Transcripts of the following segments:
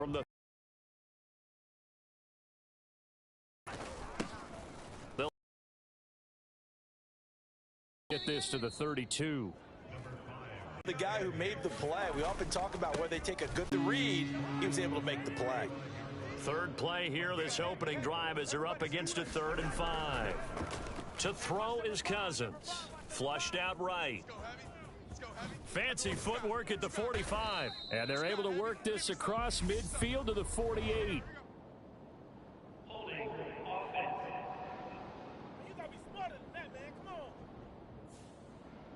from the they'll get this to the 32. The guy who made the play, we often talk about where they take a good read. He was able to make the play. Third play here, this opening drive as they're up against a 3rd and 5. To throw is Cousins. Flushed out right. Fancy footwork at the 45. And they're able to work this across midfield to the 48.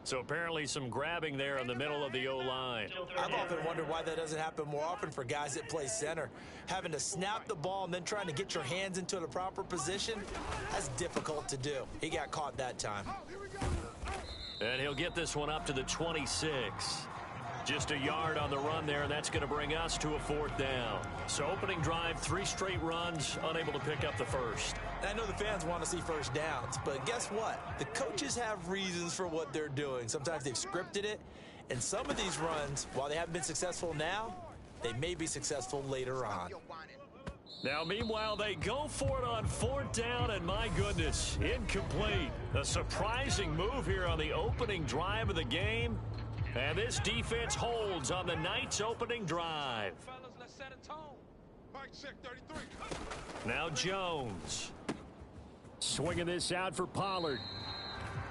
So apparently some grabbing there in the middle of the O-line. I've often wondered why that doesn't happen more often for guys that play center. Having to snap the ball and then trying to get your hands into the proper position, that's difficult to do. He got caught that time. And he'll get this one up to the 26. Just a yard on the run there, and that's going to bring us to a 4th down. So opening drive, 3 straight runs, unable to pick up the first. And I know the fans want to see first downs, but guess what? The coaches have reasons for what they're doing. Sometimes they've scripted it, and some of these runs, while they haven't been successful now, they may be successful later on. Now, meanwhile, they go for it on 4th down, and my goodness, incomplete. A surprising move here on the opening drive of the game. And this defense holds on the Knights' opening drive. Now Jones. Swinging this out for Pollard.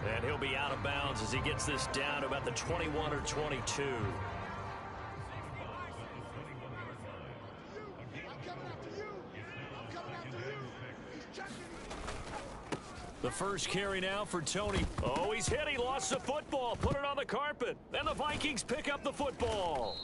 And he'll be out of bounds as he gets this down to about the 21 or 22. The first carry now for Tony. Oh, he's hit. He lost the football. Put it on the carpet. And the Vikings pick up the football.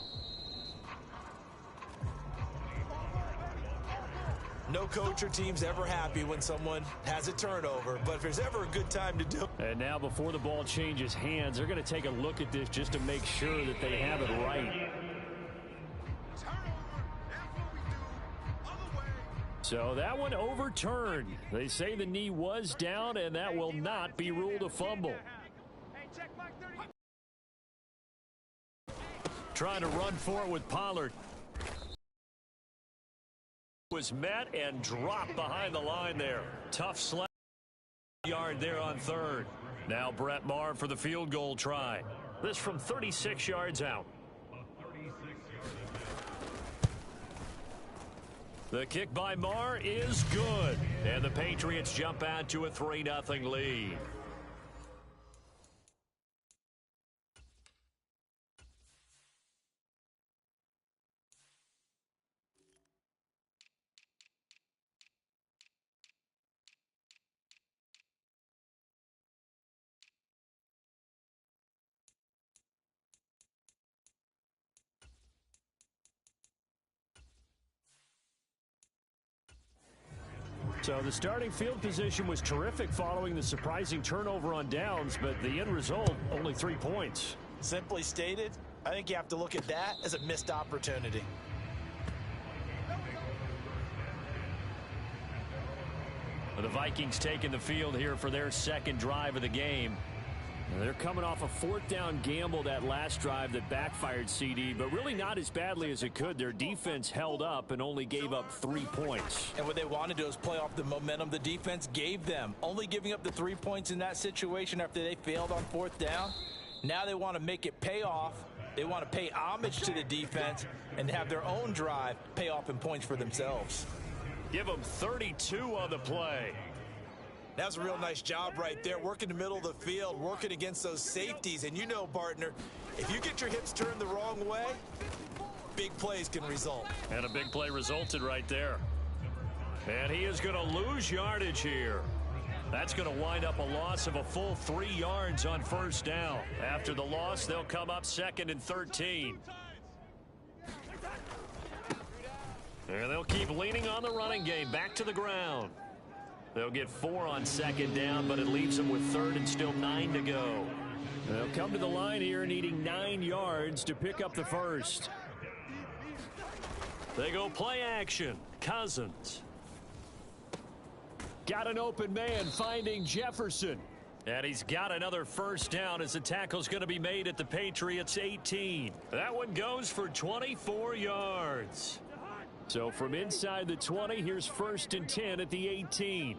No coach or team's ever happy when someone has a turnover, but if there's ever a good time to do it. And now before the ball changes hands, they're going to take a look at this just to make sure that they have it right. So that one overturned. They say the knee was down, and that will not be ruled a fumble. Trying to run for it with Pollard. Was met and dropped behind the line there. Tough slap yard there on 3rd. Now Brett Maher for the field goal try. This from 36 yards out. The kick by Maher is good. And the Patriots jump out to a 3-0 lead. So the starting field position was terrific following the surprising turnover on downs, but the end result, only 3 points. Simply stated, I think you have to look at that as a missed opportunity. The Vikings taking the field here for their 2nd drive of the game. They're coming off a 4th down gamble that last drive that backfired, CD, but really not as badly as it could. Their defense held up and only gave up 3 points. And what they want to do is play off the momentum the defense gave them. Only giving up the 3 points in that situation after they failed on 4th down. Now they want to make it pay off. They want to pay homage to the defense and have their own drive pay off in points for themselves. Give them 32 on the play. That's a real nice job right there, working the middle of the field, working against those safeties. And you know, partner, if you get your hips turned the wrong way, big plays can result. And a big play resulted right there. And he is going to lose yardage here. That's going to wind up a loss of a full 3 yards on 1st down. After the loss, they'll come up 2nd and 13. And they'll keep leaning on the running game back to the ground. They'll get 4 on 2nd down, but it leaves them with 3rd and still 9 to go. They'll come to the line here needing 9 yards to pick up the first. They go play action. Cousins. Got an open man finding Jefferson. And he's got another 1st down as the tackle's going to be made at the Patriots 18. That one goes for 24 yards. So from inside the 20, here's 1st and 10 at the 18.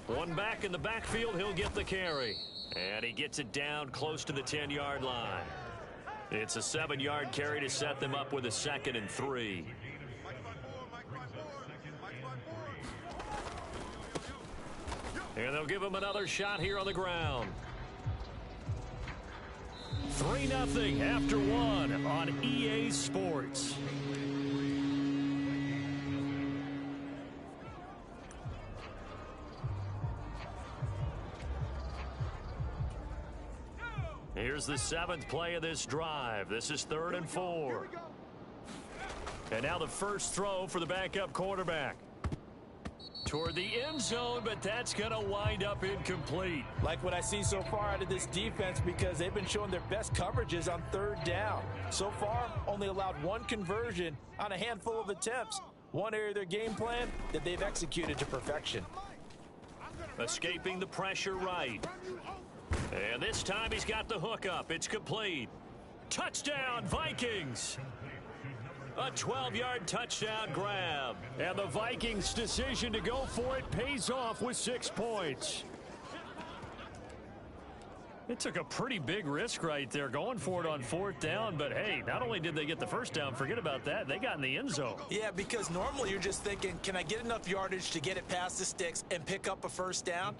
One back in the backfield, he'll get the carry. And he gets it down close to the 10-yard line. It's a 7-yard carry to set them up with a 2nd and 3. And they'll give him another shot here on the ground. 3-0 after 1 on EA Sports. Here's the 7th play of this drive. This is 3rd and 4. And now the first throw for the backup quarterback. Toward the end zone, but that's going to wind up incomplete. Like what I see so far out of this defense, because they've been showing their best coverages on 3rd down. So far, only allowed 1 conversion on a handful of attempts. One area of their game plan that they've executed to perfection. Escaping the pressure right. And this time he's got the hook up. It's complete. Touchdown, Vikings. A 12-yard touchdown grab. And the Vikings' decision to go for it pays off with 6 points. It took a pretty big risk right there going for it on 4th down. But, hey, not only did they get the first down, forget about that, they got in the end zone. Yeah, because normally you're just thinking, can I get enough yardage to get it past the sticks and pick up a first down?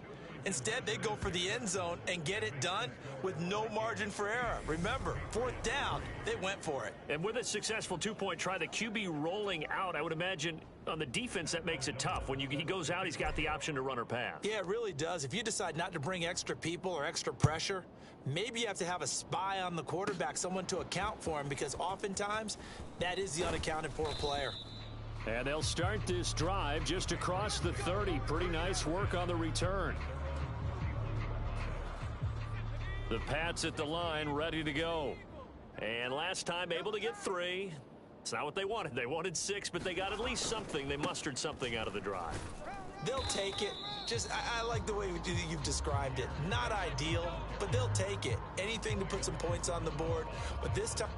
Instead, they go for the end zone and get it done with no margin for error. Remember, 4th down, they went for it. And with a successful 2-point try, the QB rolling out, I would imagine on the defense that makes it tough. When he goes out, he's got the option to run or pass. Yeah, it really does. If you decide not to bring extra people or extra pressure, maybe you have to have a spy on the quarterback, someone to account for him, because oftentimes that is the unaccounted for player. And they'll start this drive just across the 30. Pretty nice work on the return. The Pats at the line, ready to go. And last time able to get 3. It's not what they wanted. They wanted 6, but they got at least something. They mustered something out of the drive. They'll take it. I like the way you've described it. Not ideal, but they'll take it. Anything to put some points on the board. But this time...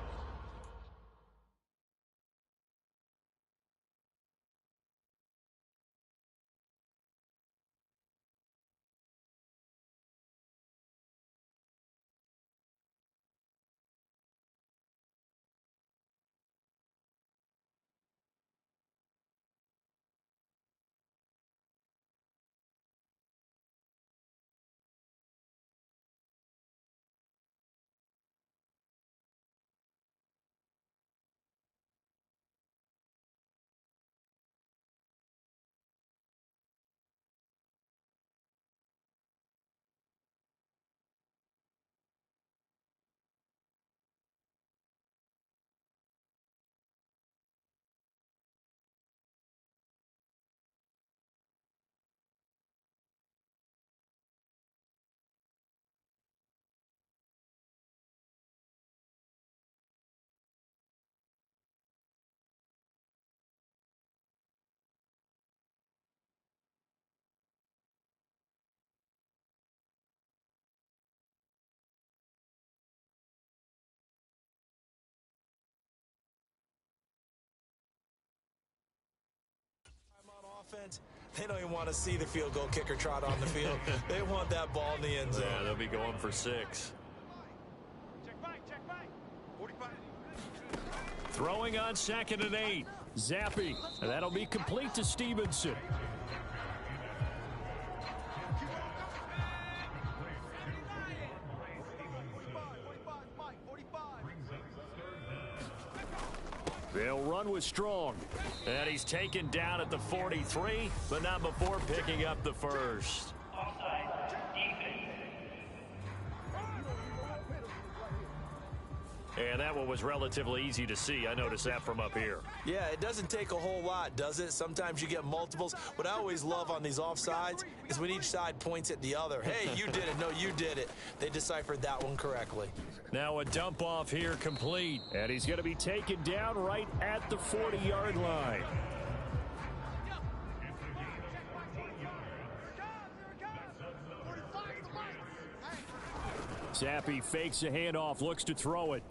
offense, they don't even want to see the field goal kicker trot on the field. They want that ball in the end zone. Yeah, they'll be going for 6. Check back. 45. Throwing on 2nd and 8. Zappi. And that'll be complete to Stevenson. They'll run with Strong. And he's taken down at the 43, but not before picking up the first. And that one was relatively easy to see. I noticed that from up here. Yeah, it doesn't take a whole lot, does it? Sometimes you get multiples. What I always love on these offsides is when each side points at the other. Hey, you did it. No, you did it. They deciphered that one correctly. Now a dump off here complete. And he's going to be taken down right at the 40-yard line. Zappi fakes a handoff, looks to throw it.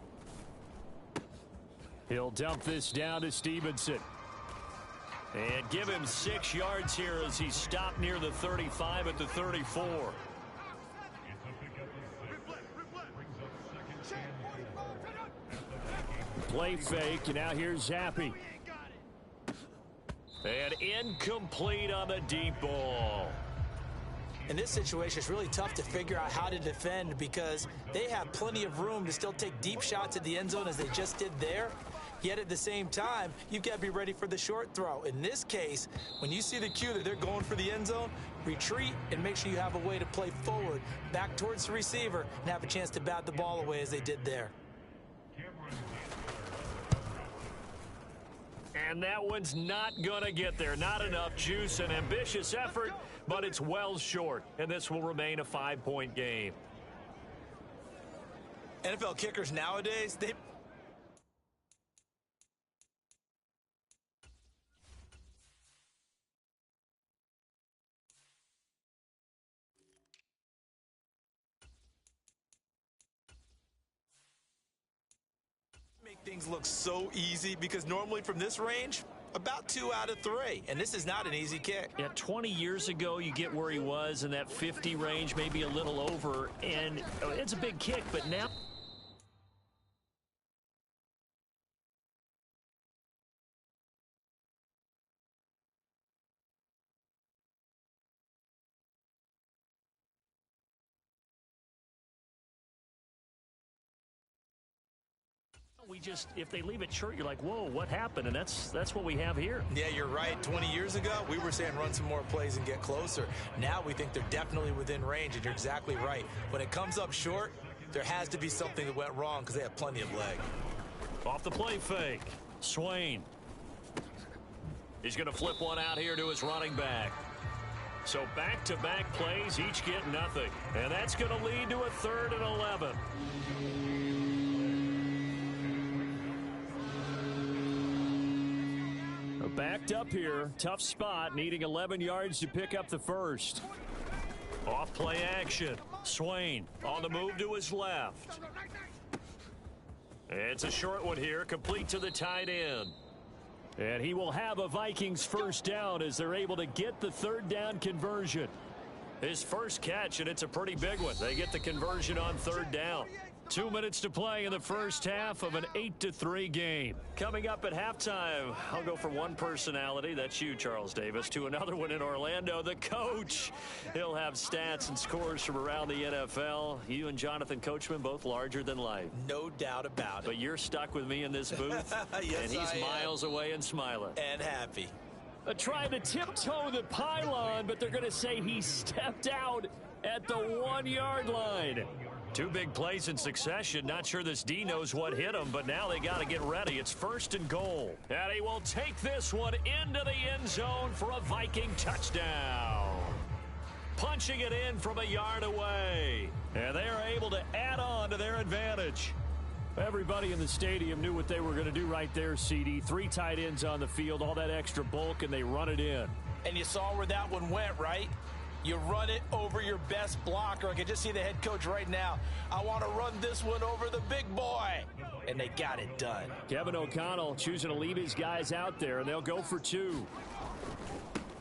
He'll dump this down to Stevenson. And give him 6 yards here as he stopped near the 35 at the 34. Play fake, and now here's Zappi. And incomplete on the deep ball. In this situation, it's really tough to figure out how to defend because they have plenty of room to still take deep shots at the end zone as they just did there. Yet at the same time, you've got to be ready for the short throw. In this case, when you see the cue that they're going for the end zone, retreat and make sure you have a way to play forward, back towards the receiver, and have a chance to bat the ball away as they did there. And that one's not going to get there. Not enough juice, an ambitious effort, but it's well short. And this will remain a 5-point game. NFL kickers nowadays, they make things look so easy because normally from this range, about 2 out of 3, and this is not an easy kick. Yeah, 20 years ago, you get where he was in that 50 range, maybe a little over, and it's a big kick, but now... We just, if they leave it short, you're like, whoa, what happened? And that's what we have here. Yeah, you're right. 20 years ago, we were saying run some more plays and get closer. Now we think they're definitely within range, and you're exactly right. When it comes up short, there has to be something that went wrong because they have plenty of leg. Off the play fake, Swain. He's going to flip one out here to his running back. So back-to-back plays, each get nothing. And that's going to lead to a 3rd and 11. Backed up here, tough spot, needing 11 yards to pick up the first. Off play action, Swain on the move to his left. It's a short one here, complete to the tight end. And he will have a Vikings first down as they're able to get the 3rd down conversion. His first catch, and it's a pretty big one. They get the conversion on 3rd down. 2 minutes to play in the first half of an 8-3 game. Coming up at halftime, I'll go from one personality, that's you, Charles Davis, to another one in Orlando, the coach. He'll have stats and scores from around the NFL. You and Jonathan Coachman, both larger than life. No doubt about it. But you're stuck with me in this booth, yes, and he's miles away and smiling. And happy. Trying to tiptoe the pylon, but they're going to say he stepped out at the 1-yard line. 2 big plays in succession. Not sure this D knows what hit him, but now they got to get ready. It's 1st and goal. And he will take this one into the end zone for a Viking touchdown. Punching it in from a yard away. And they are able to add on to their advantage. Everybody in the stadium knew what they were going to do right there, CD. 3 tight ends on the field, all that extra bulk, and they run it in. And you saw where that one went, right? You run it over your best blocker. I can just see the head coach right now. I want to run this one over the big boy. And they got it done. Kevin O'Connell choosing to leave his guys out there, and they'll go for 2.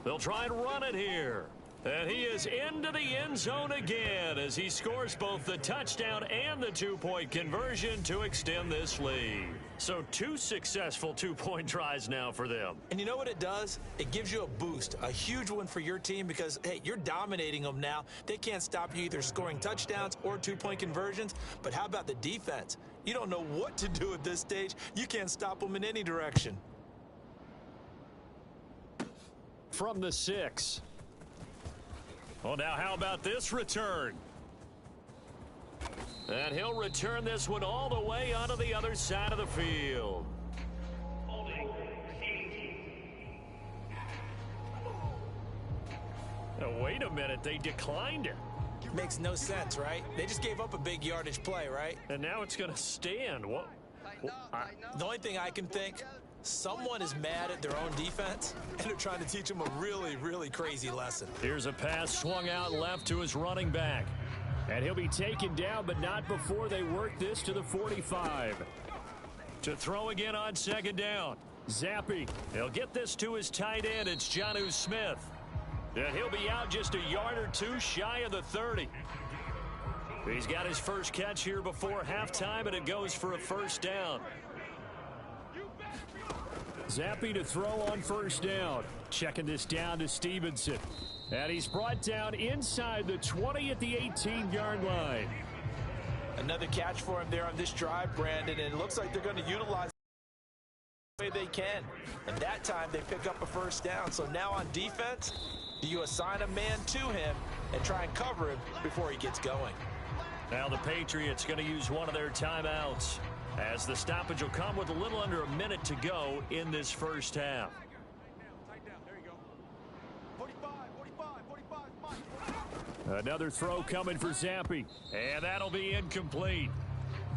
They'll try and run it here. And he is into the end zone again as he scores both the touchdown and the 2-point conversion to extend this lead. So 2 successful 2-point tries now for them. And you know what it does? It gives you a boost, a huge one for your team because, hey, you're dominating them now. They can't stop you either scoring touchdowns or 2-point conversions. But how about the defense? You don't know what to do at this stage. You can't stop them in any direction. From the 6. Well, now how about this return? And he'll return this one all the way onto the other side of the field. Now, wait a minute, they declined it. Makes no sense, right? They just gave up a big yardage play, right? And now it's going to stand. What? The only thing I can think, someone is mad at their own defense, and they're trying to teach them a really, really crazy lesson. Here's a pass swung out left to his running back. And he'll be taken down, but not before they work this to the 45. To throw again on second down. Zappi. He'll get this to his tight end. It's Jonnu Smith. And he'll be out just a yard or two shy of the 30. He's got his first catch here before halftime, and it goes for a first down. Zappi to throw on first down. Checking this down to Stevenson. And he's brought down inside the 20 at the 18-yard line. Another catch for him there on this drive, Brandon, and it looks like they're going to utilize the way they can. And that time they pick up a first down. So now on defense, do you assign a man to him and try and cover him before he gets going? Now the Patriots going to use one of their timeouts, as the stoppage will come with a little under a minute to go in this first half. Another throw coming for Zappi, and that'll be incomplete.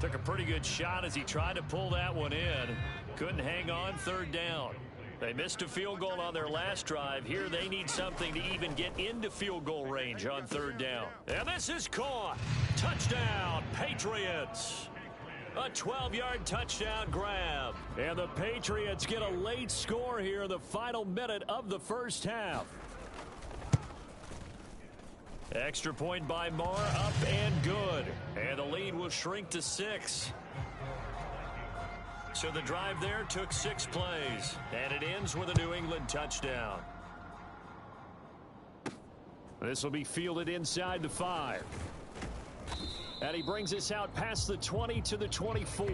Took a pretty good shot as he tried to pull that one in. Couldn't hang on, third down. They missed a field goal on their last drive. Here they need something to even get into field goal range on third down. And this is caught. Touchdown, Patriots. A 12-yard touchdown grab. And the Patriots get a late score here in the final minute of the first half. Extra point by Marr, up and good. And the lead will shrink to 6. So the drive there took 6 plays, and it ends with a New England touchdown. This will be fielded inside the 5. And he brings us out past the 20 to the 24.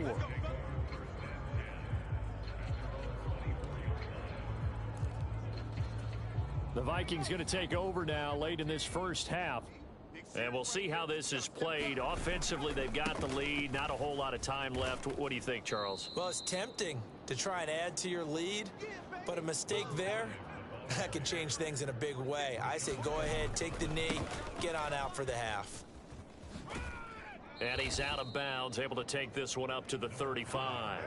The Vikings going to take over now late in this first half. And we'll see how this is played. Offensively, they've got the lead. Not a whole lot of time left. What do you think, Charles? Well, it's tempting to try and add to your lead, but a mistake there, that can change things in a big way. I say go ahead, take the knee, get on out for the half. And he's out of bounds, able to take this one up to the 35.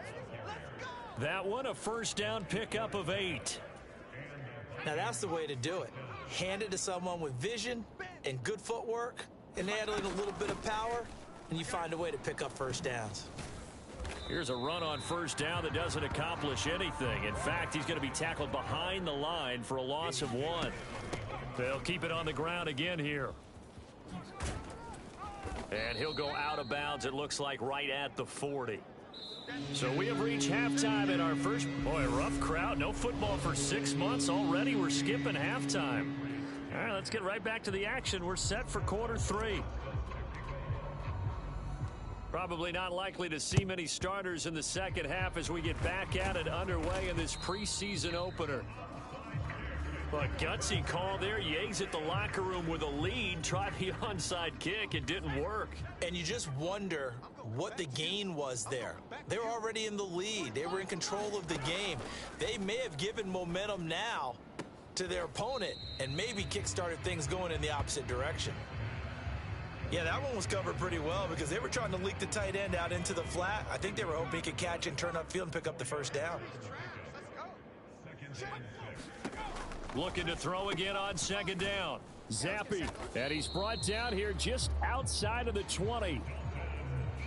That one, a first down pickup of 8. Now, that's the way to do it. Hand it to someone with vision and good footwork and add in a little bit of power, and you find a way to pick up first downs. Here's a run on first down that doesn't accomplish anything. In fact, he's going to be tackled behind the line for a loss of 1. They'll keep it on the ground again here. And he'll go out of bounds, it looks like, right at the 40. So we have reached halftime in our first, rough crowd. No football for 6 months already. We're skipping halftime. All right, let's get right back to the action. We're set for quarter 3. Probably not likely to see many starters in the second half as we get back at it underway in this preseason opener. But gutsy call there. Yates at the locker room with a lead. Tried the onside kick. It didn't work. And you just wonder what the gain was there. They were already in the lead. They were in control of the game. They may have given momentum now to their opponent and maybe kick-started things going in the opposite direction. Yeah, that one was covered pretty well because they were trying to leak the tight end out into the flat. I think they were hoping he could catch and turn upfield and pick up the first down. Looking to throw again on second down. Zappi, and he's brought down here just outside of the 20.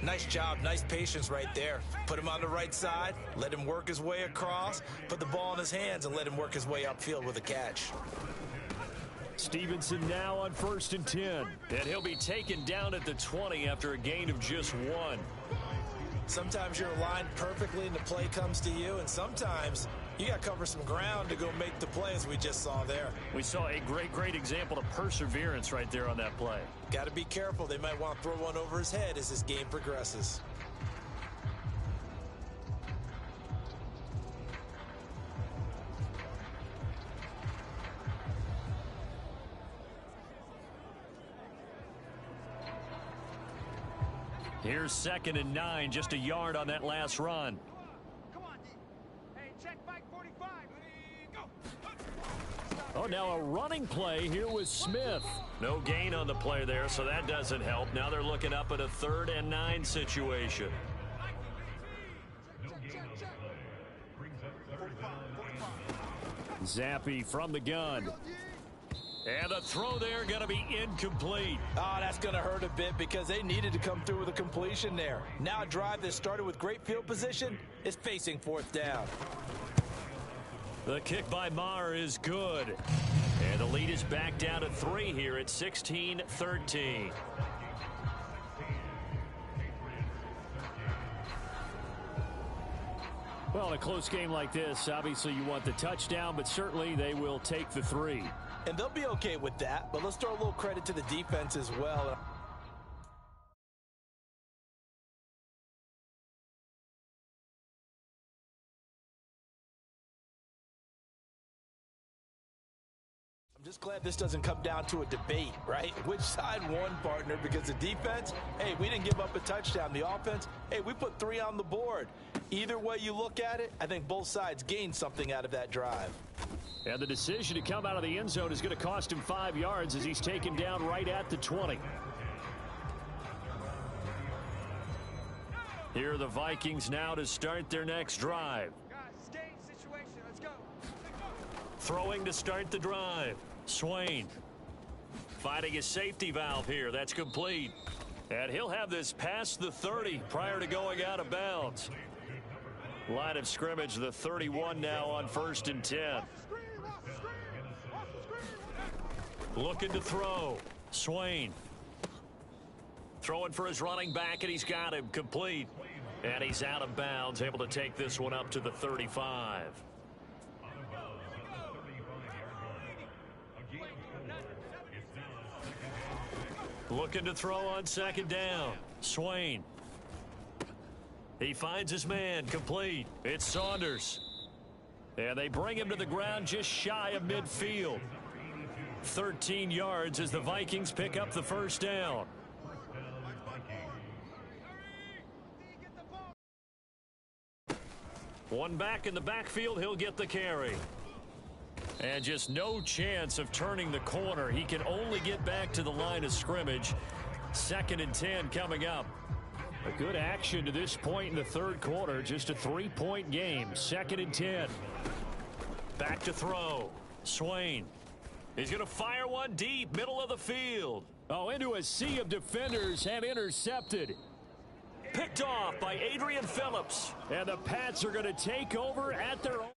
Nice job, nice patience right there. Put him on the right side, let him work his way across, put the ball in his hands, and let him work his way upfield with a catch. Stevenson now on 1st and 10. And he'll be taken down at the 20 after a gain of just 1. Sometimes you're aligned perfectly and the play comes to you, and sometimes you got to cover some ground to go make the play, as we just saw there. We saw a great example of perseverance right there on that play. Got to be careful. They might want to throw one over his head as this game progresses. Here's 2nd and 9, just a yard on that last run. Come on, D. Hey, check back 45. Go. Oh, now a running play here with Smith. No gain on the play there, so that doesn't help. Now they're looking up at a 3rd and 9 situation. Zappi from the gun. And the throw there going to be incomplete. Oh, that's going to hurt a bit because they needed to come through with a completion there. Now a drive that started with great field position is facing fourth down. The kick by Maher is good. And the lead is back down to 3 here at 16-13. Well, in a close game like this, obviously you want the touchdown, but certainly they will take the 3. And they'll be okay with that, but let's throw a little credit to the defense as well. I'm just glad this doesn't come down to a debate, right? Which side won, partner? Because the defense, hey, we didn't give up a touchdown. The offense, hey, we put 3 on the board. Either way you look at it, I think both sides gained something out of that drive. And the decision to come out of the end zone is going to cost him 5 yards as he's taken down right at the 20. Here are the Vikings now to start their next drive. Guys, stay in situation. Let's go. Throwing to start the drive. Swain finding his safety valve here. That's complete. And he'll have this past the 30 prior to going out of bounds. Line of scrimmage, the 31 now on 1st and 10. Looking to throw. Swain throwing for his running back, and he's got him complete. And he's out of bounds, able to take this one up to the 35. Looking to throw on 2nd down. Swain. He finds his man, complete. It's Saunders. And they bring him to the ground just shy of midfield. 13 yards as the Vikings pick up the 1st down. One back in the backfield, he'll get the carry. And just no chance of turning the corner. He can only get back to the line of scrimmage. 2nd and 10 coming up. A good action to this point in the 3rd quarter. Just a 3-point game. 2nd and 10. Back to throw. Swain. He's going to fire one deep, middle of the field. Oh, into a sea of defenders and intercepted. Picked off by Adrian Phillips. And the Pats are going to take over at their own.